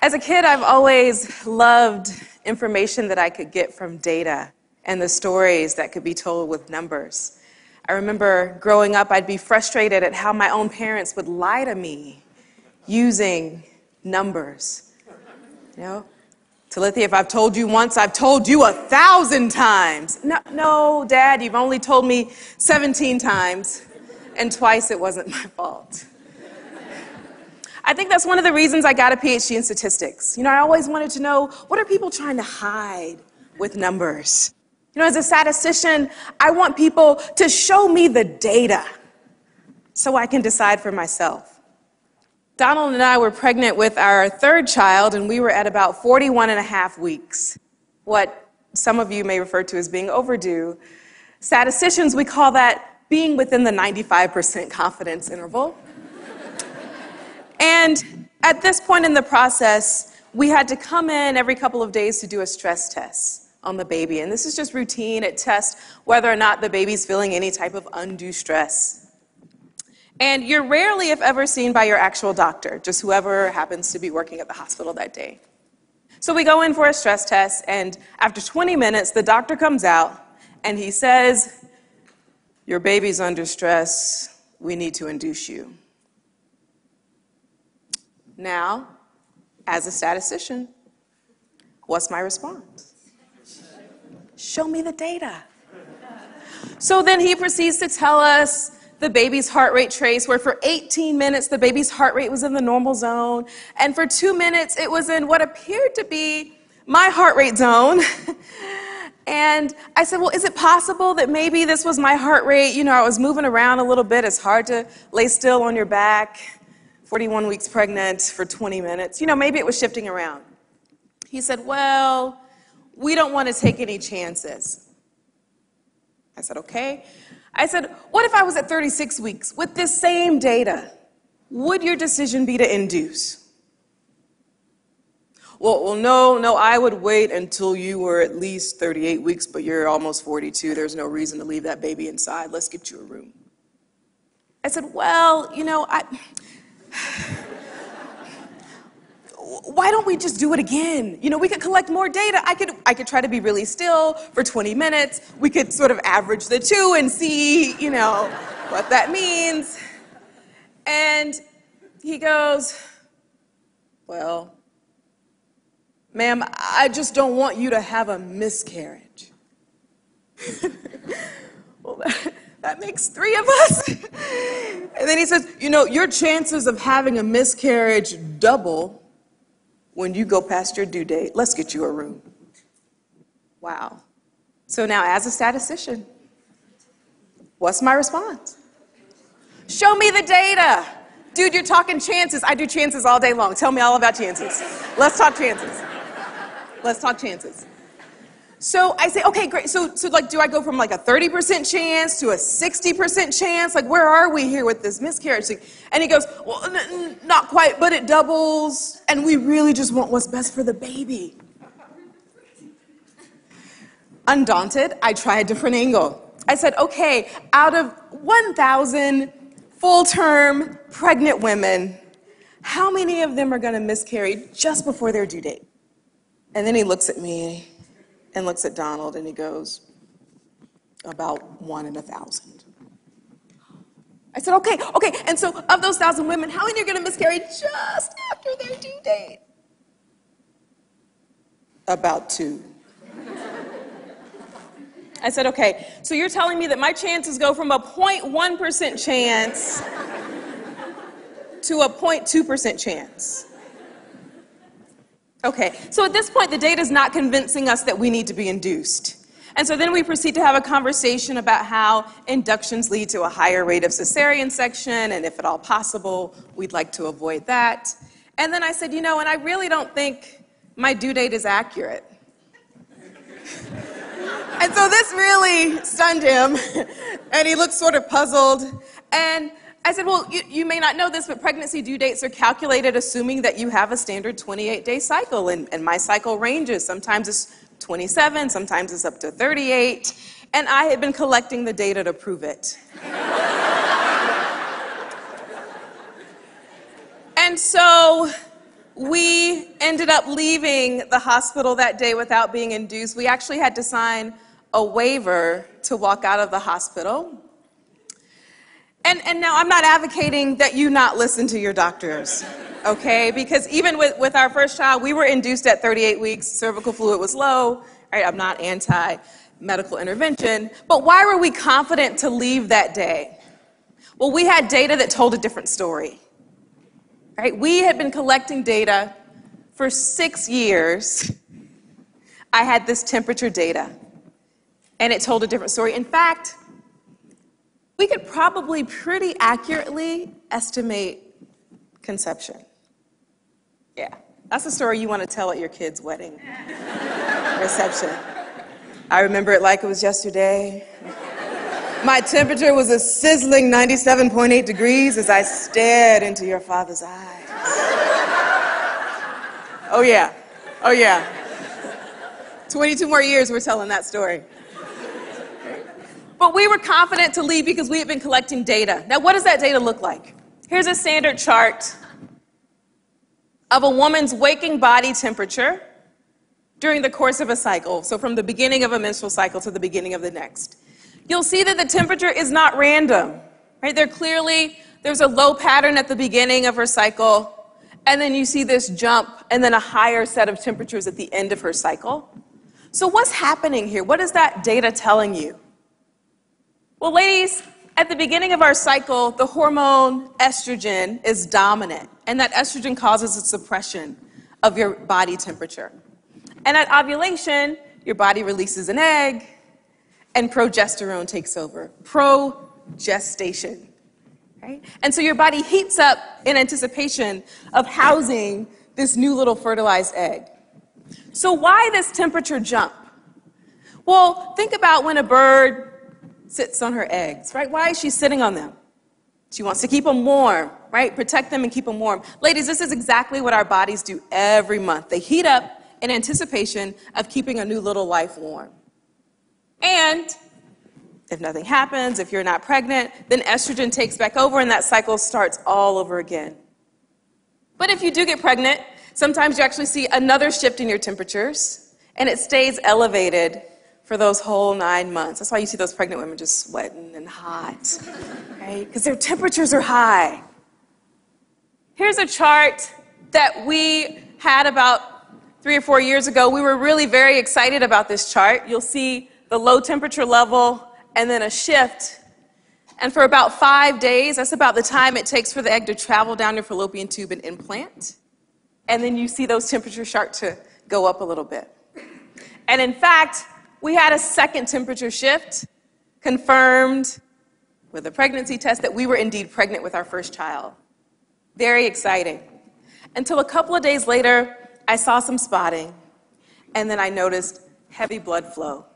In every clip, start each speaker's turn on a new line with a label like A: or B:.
A: As a kid, I've always loved information that I could get from data and the stories that could be told with numbers. I remember growing up, I'd be frustrated at how my own parents would lie to me using numbers. You know, Talithia, if I've told you once, I've told you 1,000 times. No, Dad, you've only told me 17 times, and twice it wasn't my fault. I think that's one of the reasons I got a PhD in statistics. You know, I always wanted to know, what are people trying to hide with numbers? You know, as a statistician, I want people to show me the data so I can decide for myself. Donald and I were pregnant with our third child, and we were at about 41 and a half weeks, what some of you may refer to as being overdue. Statisticians, we call that being within the 95% confidence interval. And at this point in the process, we had to come in every couple of days to do a stress test on the baby. And this is just routine. It tests whether or not the baby's feeling any type of undue stress. And you're rarely, if ever, seen by your actual doctor, just whoever happens to be working at the hospital that day. So we go in for a stress test, and after 20 minutes, the doctor comes out, and he says, "Your baby's under stress. We need to induce you." Now, as a statistician, what's my response? Show me the data. So then he proceeds to tell us the baby's heart rate trace, where for 18 minutes the baby's heart rate was in the normal zone, and for 2 minutes it was in what appeared to be my heart rate zone. And I said, well, is it possible that maybe this was my heart rate? You know, I was moving around a little bit. It's hard to lay still on your back. 41 weeks pregnant for 20 minutes. You know, maybe it was shifting around. He said, well, we don't want to take any chances. I said, okay. I said, what if I was at 36 weeks with this same data? Would your decision be to induce? Well, no, I would wait until you were at least 38 weeks, but you're almost 42. There's no reason to leave that baby inside. Let's get you a room. I said, well, you know, why don't we just do it again? You know, we could collect more data. I could try to be really still for 20 minutes. We could sort of average the two and see, you know, what that means. And he goes, well, ma'am, I just don't want you to have a miscarriage. Well, that makes 3 of us. And then he says, you know, your chances of having a miscarriage double when you go past your due date. Let's get you a room. Wow. So now, as a statistician, what's my response? Show me the data. Dude, you're talking chances. I do chances all day long. Tell me all about chances. Let's talk chances. Let's talk chances. So I say, okay, great. So like, do I go from like a 30% chance to a 60% chance? Like, where are we here with this miscarriage thing? And he goes, well, not quite, but it doubles. And we really just want what's best for the baby. Undaunted, I tried a different angle. I said, okay, out of 1,000 full-term pregnant women, how many of them are going to miscarry just before their due date? And then he looks at me and looks at Donald, and he goes, about 1 in 1,000. I said, okay, and so of those 1,000 women, how many are going to miscarry just after their due date? About 2. I said, okay, so you're telling me that my chances go from a 0.1% chance to a 0.2% chance. Okay, so at this point, the data is not convincing us that we need to be induced. And so then we proceed to have a conversation about how inductions lead to a higher rate of cesarean section, and if at all possible, we'd like to avoid that. And then I said, you know, and I really don't think my due date is accurate. And so this really stunned him, and he looked sort of puzzled. And I said, well, you may not know this, but pregnancy due dates are calculated assuming that you have a standard 28-day cycle, and my cycle ranges. Sometimes it's 27, sometimes it's up to 38, and I had been collecting the data to prove it. And so We ended up leaving the hospital that day without being induced. We actually had to sign a waiver to walk out of the hospital. And now I'm not advocating that you not listen to your doctors, okay? Because even with our first child, we were induced at 38 weeks. Cervical fluid was low, right? I'm not anti-medical intervention. But why were we confident to leave that day? Well, we had data that told a different story, right? We had been collecting data for 6 years. I had this temperature data, and it told a different story. In fact, we could probably pretty accurately estimate conception. Yeah, that's the story you want to tell at your kid's wedding reception. I remember it like it was yesterday. My temperature was a sizzling 97.8 degrees as I stared into your father's eyes. Oh yeah, oh yeah. 22 more years we're telling that story. But we were confident to leave because we had been collecting data. Now, what does that data look like? Here's a standard chart of a woman's waking body temperature during the course of a cycle. So from the beginning of a menstrual cycle to the beginning of the next. You'll see that the temperature is not random, right? There's a low pattern at the beginning of her cycle, and then you see this jump, and then a higher set of temperatures at the end of her cycle. So what's happening here? What is that data telling you? Well, ladies, at the beginning of our cycle, the hormone estrogen is dominant, and that estrogen causes a suppression of your body temperature. And at ovulation, your body releases an egg, and progesterone takes over. Progestation, right? And so your body heats up in anticipation of housing this new little fertilized egg. So why this temperature jump? Well, think about when a bird sits on her eggs, right? Why is she sitting on them? She wants to keep them warm, right? Protect them and keep them warm. Ladies, this is exactly what our bodies do every month. They heat up in anticipation of keeping a new little life warm. And if nothing happens, if you're not pregnant, then estrogen takes back over and that cycle starts all over again. But if you do get pregnant, sometimes you actually see another shift in your temperatures, and it stays elevated for those whole 9 months. That's why you see those pregnant women just sweating and hot, right? Because their temperatures are high. Here's a chart that we had about 3 or 4 years ago. We were really very excited about this chart. You'll see the low temperature level and then a shift. And for about 5 days, that's about the time it takes for the egg to travel down your fallopian tube and implant. And then you see those temperatures start to go up a little bit. And in fact, we had a second temperature shift confirmed with a pregnancy test that we were indeed pregnant with our first child. Very exciting. Until a couple of days later, I saw some spotting, and then I noticed heavy blood flow.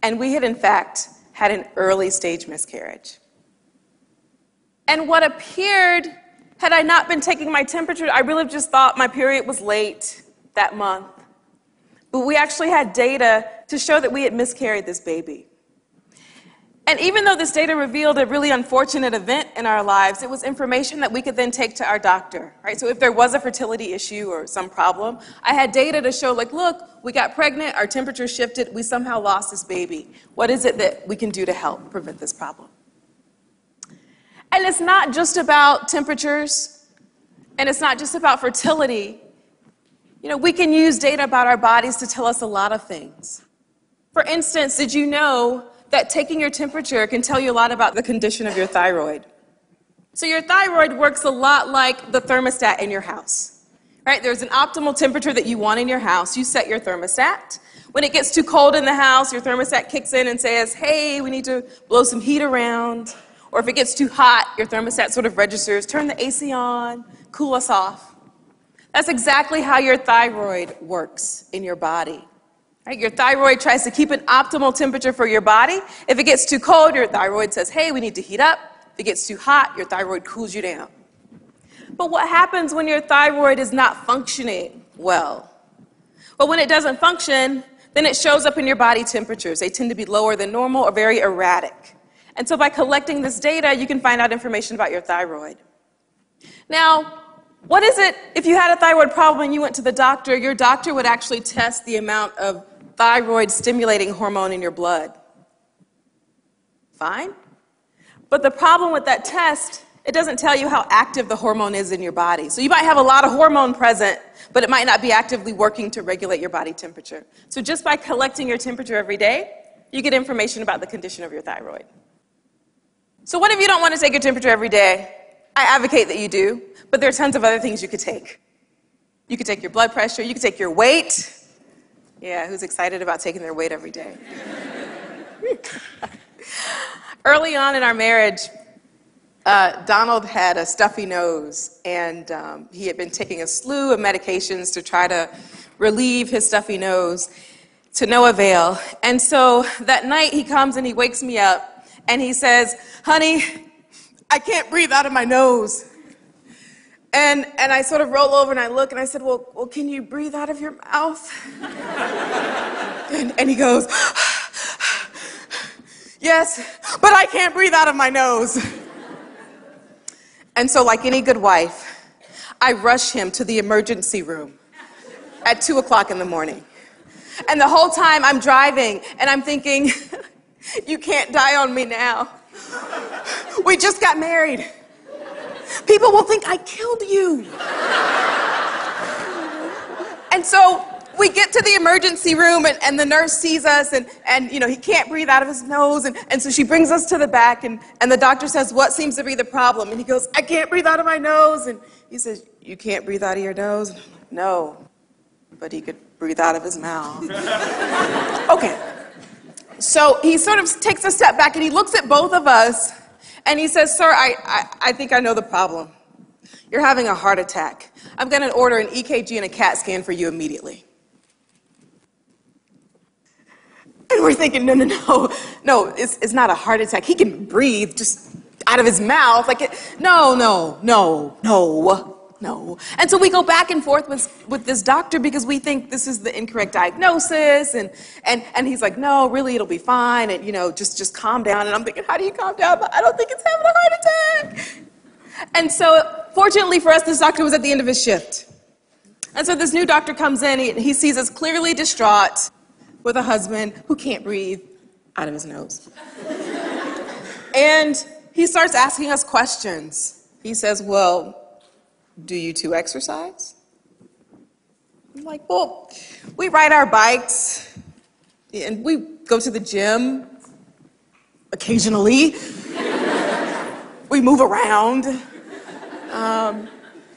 A: And we had, in fact, had an early stage miscarriage. And what appeared, had I not been taking my temperature, I really just thought my period was late that month. But we actually had data to show that we had miscarried this baby. And even though this data revealed a really unfortunate event in our lives, it was information that we could then take to our doctor, right? So if there was a fertility issue or some problem, I had data to show, like, look, we got pregnant, our temperature shifted, we somehow lost this baby. What is it that we can do to help prevent this problem? And it's not just about temperatures, and it's not just about fertility. You know, we can use data about our bodies to tell us a lot of things. For instance, did you know that taking your temperature can tell you a lot about the condition of your thyroid? So your thyroid works a lot like the thermostat in your house, right? There's an optimal temperature that you want in your house. You set your thermostat. When it gets too cold in the house, your thermostat kicks in and says, hey, we need to blow some heat around. Or if it gets too hot, your thermostat sort of registers, turn the AC on, cool us off. That's exactly how your thyroid works in your body. Right? Your thyroid tries to keep an optimal temperature for your body. If it gets too cold, your thyroid says, hey, we need to heat up. If it gets too hot, your thyroid cools you down. But what happens when your thyroid is not functioning well? Well, when it doesn't function, then it shows up in your body temperatures. They tend to be lower than normal or very erratic. And so by collecting this data, you can find out information about your thyroid. Now, What is it if you had a thyroid problem and you went to the doctor, your doctor would actually test the amount of thyroid-stimulating hormone in your blood? Fine. But the problem with that test, it doesn't tell you how active the hormone is in your body. So you might have a lot of hormone present, but it might not be actively working to regulate your body temperature. So just by collecting your temperature every day, you get information about the condition of your thyroid. So what if you don't want to take your temperature every day? I advocate that you do, but there are tons of other things you could take. You could take your blood pressure, you could take your weight. Yeah, who's excited about taking their weight every day? Early on in our marriage, Donald had a stuffy nose, and he had been taking a slew of medications to try to relieve his stuffy nose, to no avail. And so that night he comes and he wakes me up, and he says, "Honey, I can't breathe out of my nose." And I sort of roll over and I look and I said, well, can you breathe out of your mouth? and he goes, "Yes, but I can't breathe out of my nose." And so like any good wife, I rush him to the emergency room at 2 o'clock in the morning. And the whole time I'm driving and I'm thinking, you can't die on me now. We just got married. People will think I killed you. And so we get to the emergency room and the nurse sees us and he can't breathe out of his nose. And so she brings us to the back and the doctor says, "What seems to be the problem?" And he goes, "I can't breathe out of my nose." And he says, "You can't breathe out of your nose?" And I'm like, "No, but he could breathe out of his mouth." Okay. So he sort of takes a step back and he looks at both of us and he says, "Sir, I think I know the problem. You're having a heart attack. I'm going to order an EKG and a CAT scan for you immediately." And we're thinking, no, it's not a heart attack. He can breathe just out of his mouth. No. And so we go back and forth with this doctor because we think this is the incorrect diagnosis. And he's like, "No, really, it'll be fine. And, just calm down." And I'm thinking, how do you calm down? I don't think it's having a heart attack. And so fortunately for us, this doctor was at the end of his shift. And so this new doctor comes in. He sees us clearly distraught with a husband who can't breathe out of his nose. And he starts asking us questions. He says, "Well, do you two exercise?" I'm like, "Well, we ride our bikes and we go to the gym occasionally. We move around."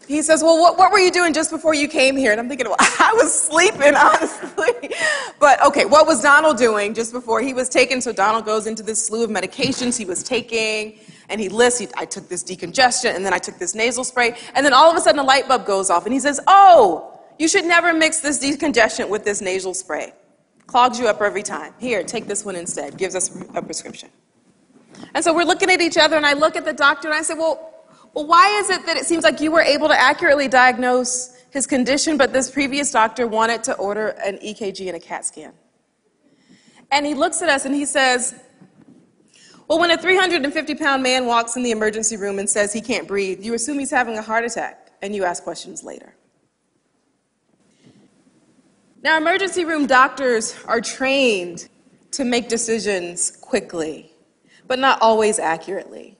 A: He says, "Well, what were you doing just before you came here?" And I'm thinking, well, I was sleeping, honestly. But okay, what was Donald doing just before he was taken? So Donald goes into this slew of medications he was taking. And he lists, I took this decongestion, and then I took this nasal spray, and then all of a sudden a light bulb goes off, and he says, "Oh, you should never mix this decongestant with this nasal spray. Clogs you up every time. Here, take this one instead." Gives us a prescription. And so we're looking at each other, and I look at the doctor, and I said, well, why is it that it seems like you were able to accurately diagnose his condition, but this previous doctor wanted to order an EKG and a CAT scan? And he looks at us, and he says, "Well, when a 350-pound man walks in the emergency room and says he can't breathe, you assume he's having a heart attack, and you ask questions later." Now, emergency room doctors are trained to make decisions quickly, but not always accurately.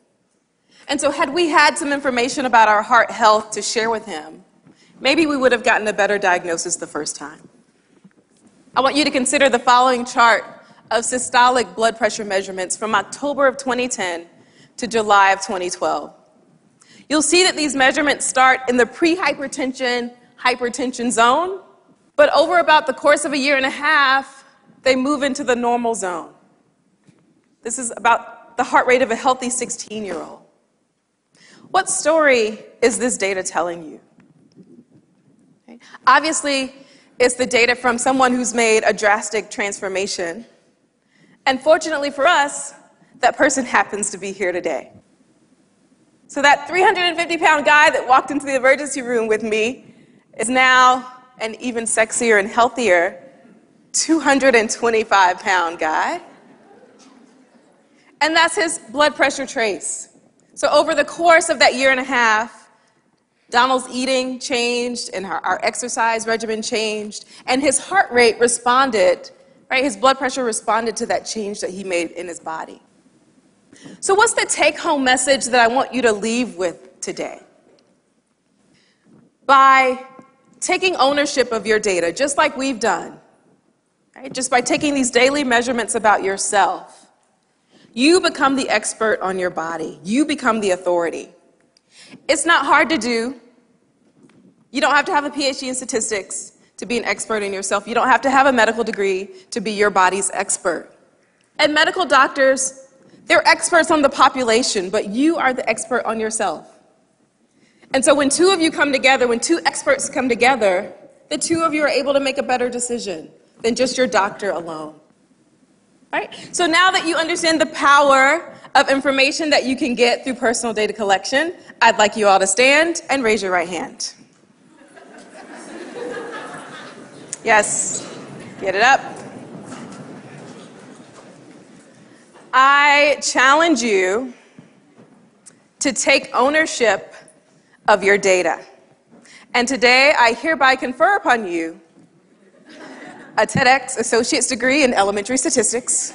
A: And so had we had some information about our heart health to share with him, maybe we would have gotten a better diagnosis the first time. I want you to consider the following chart of systolic blood pressure measurements from October of 2010 to July of 2012. You'll see that these measurements start in the hypertension zone, but over about the course of a year and a half, they move into the normal zone. This is about the heart rate of a healthy 16-year-old. What story is this data telling you? Okay. Obviously, it's the data from someone who's made a drastic transformation. And fortunately for us, that person happens to be here today. So that 350-pound guy that walked into the emergency room with me is now an even sexier and healthier 225-pound guy. And that's his blood pressure trace. So over the course of that year and a half, Donald's eating changed, and our exercise regimen changed, and his heart rate responded, right? His blood pressure responded to that change that he made in his body. So what's the take-home message that I want you to leave with today? By taking ownership of your data, just like we've done, right? Just by taking these daily measurements about yourself, you become the expert on your body. You become the authority. It's not hard to do. You don't have to have a PhD in statistics to be an expert in yourself. You don't have to have a medical degree to be your body's expert. And medical doctors, they're experts on the population, but you are the expert on yourself. And so when two of you come together, when two experts come together, the two of you are able to make a better decision than just your doctor alone. Right? So now that you understand the power of information that you can get through personal data collection, I'd like you all to stand and raise your right hand. Yes, get it up. I challenge you to take ownership of your data. And today, I hereby confer upon you a TEDx associate's degree in elementary statistics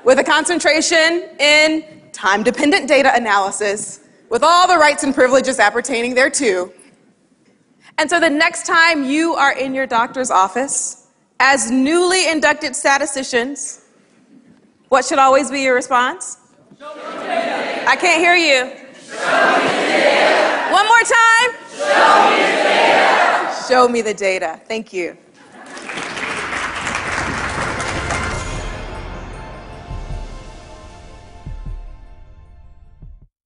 A: with a concentration in time-dependent data analysis with all the rights and privileges appertaining thereto. And so the next time you are in your doctor's office as newly inducted statisticians, what should always be your response? Show me the data. I can't hear you. Show me the data. One more time. Show me the data. Show me the data. Thank you.